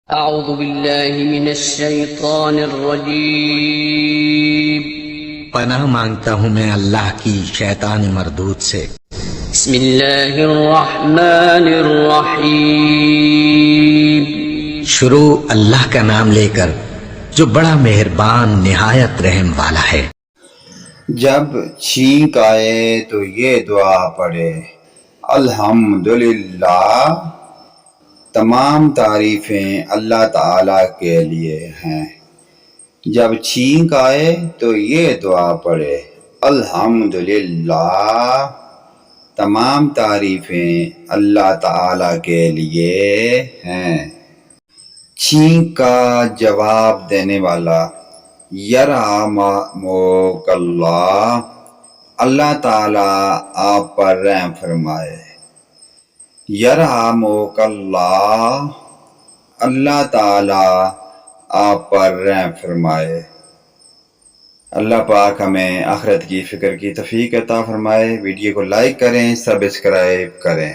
أعوذ بالله من الشيطان الرجيم. پناہ مانگتا ہوں میں اللہ کی شیطان مردود سے. بسم الله الرحمن الرحيم. شروع اللہ کا نام لے کر جو بڑا مہربان نہایت رحم والا ہے. جب چھینک آئے تو یہ دعا پڑھے الحمدللہ، تمام تعریفیں اللہ تعالیٰ کے لیے ہیں. جب چھینک آئے تو یہ دعا پڑھے الحمدللہ، تمام تعریفیں اللہ تعالیٰ کے لیے ہیں. چھینک کا جواب دینے والا یرحمک اللہ، اللہ تعالیٰ آپ پر رحم فرمائے. یرحمک اللہ، اللہ تعالیٰ آپ پر رحم فرمائے. اللہ پاک ہمیں آخرت کی فکر کی توفیق عطا فرمائے. ویڈیو کو لائک کریں، سبسکرائب کریں.